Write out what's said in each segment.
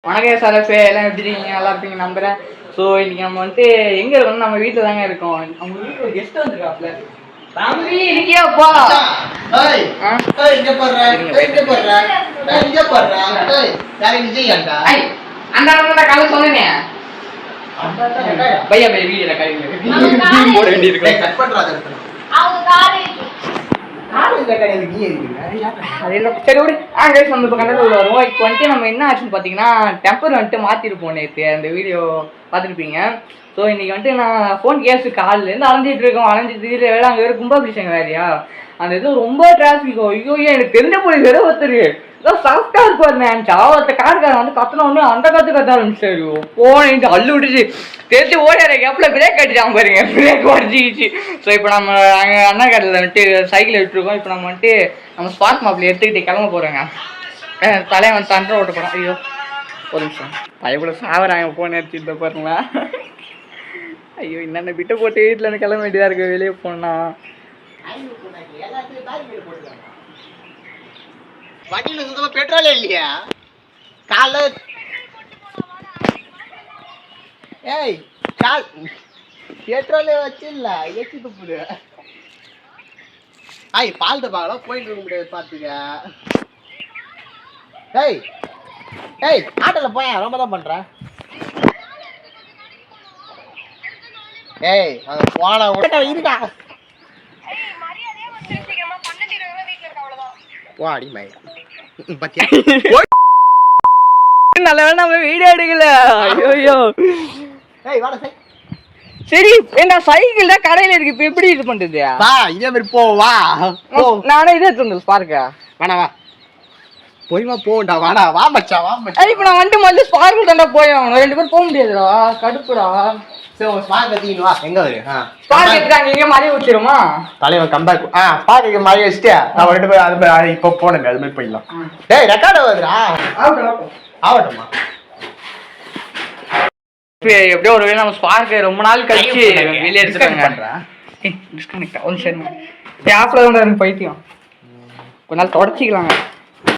வணக்கம் சார் எல்லாம் எப்படி இருக்கீங்க? நல்லா இருப்பீங்க நம்புறேன். ஸோ இன்னைக்கு நம்ம வந்துட்டு எங்க இருக்கோம்? நம்ம வீட்டில் தாங்க இருக்கோம். அவங்க வீட்டில் ஒரு கெஸ்ட் வந்துருக்காப்ல. தம்பி இருக்கியாப்பா? அந்த காலை சொன்னேனே பையா பையா வீடியோல கையில் போட வேண்டியிருக்கு. சரி விடு. நம்ம இப்போ கண்டக்ட் வருவோம். இப்போ வந்துட்டு நம்ம என்ன ஆச்சுன்னு பார்த்தீங்கன்னா டெம்பர் வந்துட்டு மாற்றிருப்போம் நேற்று. அந்த வீடியோ பார்த்துருப்பீங்க. ஸோ இன்னைக்கு வந்துட்டு நான் ஃபோன் கேஸு காலிலேருந்து அலைஞ்சிட்டு இருக்கோம். அலைஞ்சிட்டு வேலை அங்கே வேறு கும்பாபிஷேகம் வேறையா. அந்த இது ரொம்ப டிராஃபிக். ஐயோ எனக்கு தெரிஞ்ச போலீஸ் வேற ஒருத்தர் ஏதோ சாஃப்டாக இருப்பார் நினச்சா ஒருத்த காருக்காரன் வந்து கத்தனோன்னு அந்த கத்த ஆரம்பிச்சாரு. போனிட்டு அள்ளு விட்டுச்சு தெரிஞ்சு ஓடியார கேப்பில் பிரேக் கட்டிட்டான் பாருங்க. பிரேக் உடச்சிக்கிச்சு. ஸோ இப்போ நம்ம அங்கே அண்ணா கடையில் வந்துட்டு சைக்கிள் விட்டுருக்கோம். இப்போ நம்ம வந்துட்டு நம்ம ஸ்பார்க் மாப்பிளை எடுத்துக்கிட்டு கிளம்ப போகிறோங்க. தலையை வந்து தண்டை ஓட்ட போகிறோம். ஐயோ ஒரு நிமிஷம் பயப்பட சாவறாங்க ஃபோன் எடுத்துட்டு பாருங்களா. ஐயோ என்னென்ன விட்டு போட்டு வீட்டில் இருந்து கிளம்ப வேண்டியதாக இருக்குது. வெளியே போனா வண்டியில சுத்தமா பெட்ரோலே இல்லையா கால. ஏய் கால் பெட்ரோலே வச்சில்ல ஏச்சி துப்புடு. ஐய் பால் டப்பாலாம் போயிட்டு இருக்க முடியாது பாத்துக்க. ஏய் ஏய் ஆட்டோல போயா ரொம்ப தான் பண்ற. ஏய் அது போனா இருக்கா வாடி மை பத்தியா நல்ல வேலை நம்ம வீடியோ எடுக்கல. ஐயோ ஏய் வாடா சை. சரி என்ன சைக்கிள் தான் கடையில இருக்கு. இப்போ எப்படி இது பண்றது? வா இதே மாதிரி போ வா. நானே இதே எடுத்து ஸ்பார்க்க வேணா வா போய்மா போண்டா வாடா வா மச்சான் வா மச்சான். இப்போ நான் வந்துட்டு முதல்ல ஸ்பார்க்கில் தாண்டா போய் ஆகணும். 2 பேரும் போக முடியாதுடா கடுப்புடா. சரி உன் ஸ்பார்க் எடுத்துக்கிட்டு வா. எங்க வரு ஸ்பார்க் எடுத்துட்டாங்க இங்கே மறைய வச்சிருமா தலைவன் கம்பேக். ஸ்பார்க்கு மறைய வச்சுட்டு நான் 2 பேரும் அது மாதிரி இப்போ போனேன் அது மாதிரி போயிடலாம். டேய் ரெக்கார்டு வருதுடா. ஆகட்டும்மா. எப்படியோ ஒரு வேளை நம்ம ஸ்பார்க் ரொம்ப நாள் கழிச்சு வெளியே எடுத்துட்டாங்க. டிஸ்கனெக்ட் ஒன் சரி ஆஃப்ல தான் எனக்கு பைத்தியம். கொஞ்ச நாள் தொடச்சிக்கலாங்க.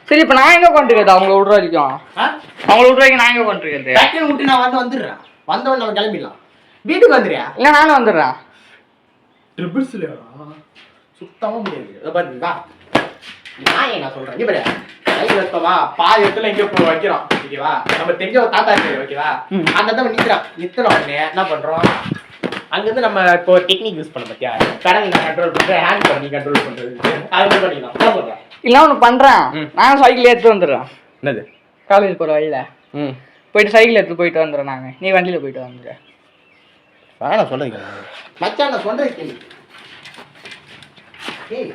சரி இப்போ நான் எங்கே கொண்டிருக்கிறது? அவங்கள விட்ற வரைக்கும் அவங்கள விட்ற வரைக்கும் நான் எங்கே கொண்டிருக்கிறது? டக்குனு விட்டு நான் வந்துடுறேன். வந்தவன் நம்ம கிளம்பிடலாம். வீட்டுக்கு வந்துடுறியா? இல்லை நானும் வந்துடுறேன். ட்ரிபிள்ஸ் இல்லையா சுத்தமாக முடியாது. பார்த்தீங்களா நான் என்ன சொல்கிறேன் இங்கே பாரு கையில் வைப்பவா பாதி இடத்துல எங்கே போய் வைக்கிறோம் ஓகேவா. நம்ம தெரிஞ்ச ஒரு தாத்தா இருக்கு ஓகேவா. அந்த இடத்துல நிற்கிறோம் உடனே என்ன பண்ணுறோம் அங்கேருந்து நம்ம இப்போ டெக்னிக் யூஸ் பண்ண பற்றியா கடல் நான் கண்ட்ரோல் பண்ணுறேன் ஹேண்ட் பண்ணி கண்ட்ரோல் பண்ணுறது அது மாதிரி பண்ணிக்கலாம். என்ன பண்ணுறேன் இல்லை ஒன்று பண்ணுறேன். நான் சைக்கிள் எடுத்துட்டு வந்துடுறேன். என்னது காலேஜ் போகிற வழியில் போயிட்டு சைக்கிள் எடுத்து போயிட்டு வந்துடுறேன். நாங்கள் நீ வண்டியில் போயிட்டு வந்துடுறேன். நான் சொல்கிறேன் மச்சான் நான் சொல்கிறேன் கேள்வி. ஏய்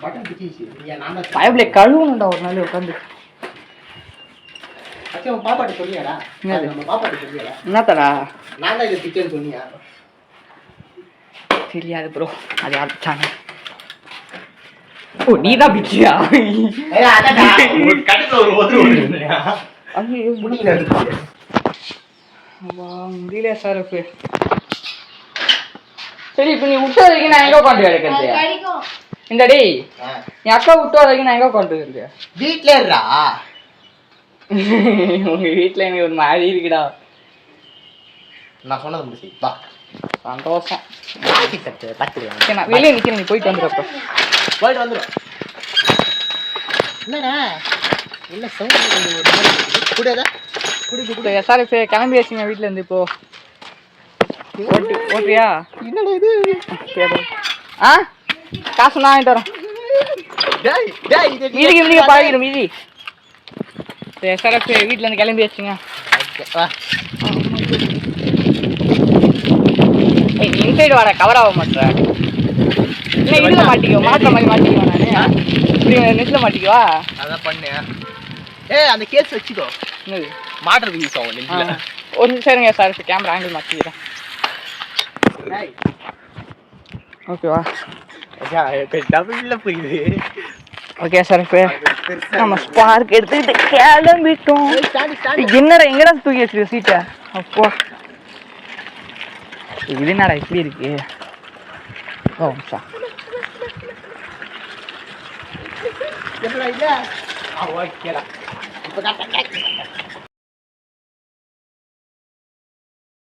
பட்டன் பிடிச்சி நான் பயப்பில் கழுவுணுண்டா ஒரு நாள் உட்காந்து. அச்சா பாப்பாட்ட சொல்லியாடா? நம்ம பாப்பாட்ட சொல்லியாடா? என்னத்தடா நான் தான் இதை பிச்சைன்னு சொன்னியா? தெரியாது ப்ரோ அது யாருச்சாங்க. ஓ நீ தான் பிச்சியா? கடையில் ஒரு முடியல சார். சரி இப்போ நீ விட்டு வரைக்கும் நான் எங்கே கொண்டு எடுக்கிறது? இந்த டேய் நீ அக்கா விட்டு வரைக்கும் நான் எங்கே கொண்டு வருது? வீட்டில் இருடா. உங்க வீட்டில் எனக்கு ஒரு மாதிரி இருக்குடா. நான் சொன்னது முடிச்சு வா. சந்தோஷம். நான் வெளியே நிற்கிறேன். நீ போயிட்டு வந்துடுறப்ப போயிட்டு வந்துடும். என்னடா என்ன சவுண்ட் கூடாதா குடிக்கு எஸ்ஆர்எஃப் கிளம்பி வச்சுங்க வீட்டில் இருந்து. இப்போ ஓட்டியா? என்னடா இது? காசு நான் வாங்கிட்டு வரேன். மீதிக்கு மீதிக்கு பழகிடும் மீதி. எஸ்ஆர்எஃப் வீட்டில் இருந்து கிளம்பி வச்சுங்க. இன்சைடு வாடா கவர் ஆக மாட்டேன். இல்லை இதில் மாட்டிக்கோ மாட்டுற மாதிரி மாட்டிக்குவா. நான் இப்படி நெட்டில் மாட்டிக்குவா. அதான் பண்ணேன். அந்த கேஸ் வச்சுக்கோ. என்னது மாட்டுறதுக்கு யூஸ் ஆகும் நெட்டில். ஒரு நிமிஷம் இருங்க சார். கேமரா ஆங்கிள் மாற்றிக்கிறேன். ஓகேவா டபுள்ல புரியுது. ஓகே சார் இப்போ நம்ம ஸ்பார்க் எடுத்துக்கிட்டு கிளம்பிட்டோம். என்னடா எங்கடா தூக்கி வச்சிருக்க சீட்டை? அப்போ இது என்னடா இப்படி இருக்கு? ஓ சார் ஓகேடா இப்போ